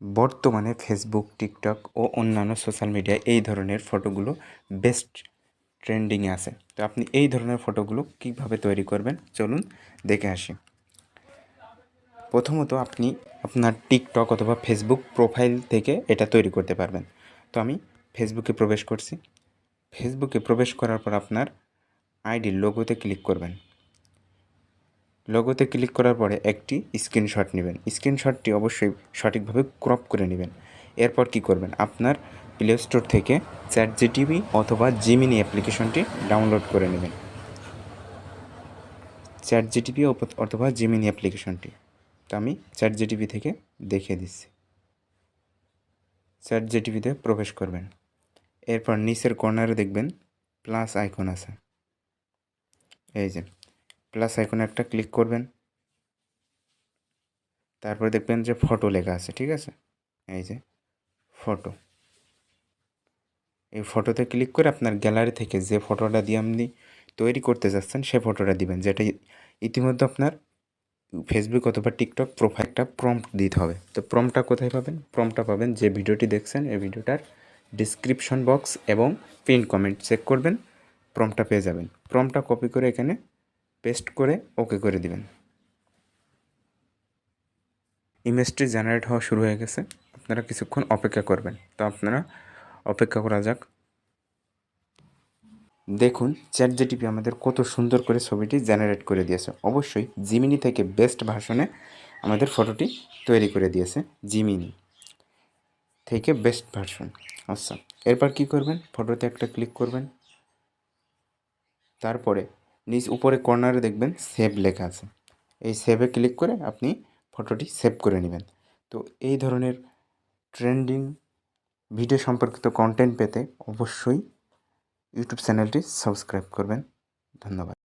বর্তমানে Facebook, TikTok ও অন্যান্য social মিডিয়ায় এই ধরনের ফটোগুলো বেস্ট ট্রেন্ডিংয়ে আছে। তো আপনি এই ধরনের ফটোগুলো কীভাবে তৈরি করবেন চলুন দেখে আসি। প্রথমত আপনি আপনার টিকটক অথবা ফেসবুক প্রোফাইল থেকে এটা তৈরি করতে পারবেন। তো আমি ফেসবুকে প্রবেশ করছি। ফেসবুকে প্রবেশ করার পর আপনার আইডির লোগোতে ক্লিক করবেন। লোগোতে ক্লিক করার পরে একটি স্ক্রিনশট নেবেন। স্ক্রিনশটটি অবশ্যই সঠিকভাবে ক্রপ করে নেবেন। এরপর কি করবেন, আপনার প্লে স্টোর থেকে চ্যাটজিপিটি অথবা জিমিনি অ্যাপ্লিকেশনটি ডাউনলোড করে নেবেন। চ্যাটজিপিটি অথবা জিমিনি অ্যাপ্লিকেশনটি, তো আমি চ্যাটজিপিটি থেকে দেখিয়ে দিচ্ছি। চ্যাটজিপিটিতে প্রবেশ করবেন। এরপর নিচের কর্নারে দেখবেন প্লাস আইকন আছে। এই যে প্লাস আইকনে একটা ক্লিক করবেন। তারপরে দেখবেন যে ফটো লেখা আছে, ঠিক আছে। এই যে ফটো, এই ফটোতে ক্লিক করে আপনার গ্যালারি থেকে যে ফটোটা দিয়ে আপনি তৈরি করতে যাচ্ছেন সে ফটোটা দিবেন, যেটা ইতিমধ্যে আপনার ফেসবুক অথবা টিকটক প্রোফাইলটা প্রম্পট দিতে হবে। তো প্রম্পটটা কোথায় পাবেন? প্রম্পটটা পাবেন যে ভিডিওটি দেখছেন এই ভিডিওটার ডিসক্রিপশন বক্স এবং পিন কমেন্ট চেক করবেন, প্রম্পটটা পেয়ে যাবেন। প্রম্পটটা কপি করে এখানে পেস্ট করে ওকে করে দিবেন। ইমেজটি জেনারেট হওয়া শুরু হয়ে গেছে, আপনারা কিছুক্ষণ অপেক্ষা করবেন। তো আপনারা অপেক্ষা করা যাক। দেখুন চ্যাটজিপিটি আমাদের কত সুন্দর করে ছবিটি জেনারেট করে দিয়েছে। অবশ্যই জিমিনি থেকে বেস্ট ভার্সনে আমাদের ফটোটি তৈরি করে দিয়েছে, জিমিনি থেকে বেস্ট ভার্সন। আচ্ছা, এরপর কি করবেন, ফটোতে একটা ক্লিক করবেন। তারপরে নিচ উপরে কর্নারে দেখবেন সেভ লেখা আছে, এই সেভে ক্লিক করে আপনি ফটোটি সেভ করে নেবেন। তো এই ধরনের ট্রেন্ডিং ভিডিও সম্পর্কিত কন্টেন্ট পেতে অবশ্যই ইউটিউব চ্যানেলটি সাবস্ক্রাইব করবেন। ধন্যবাদ।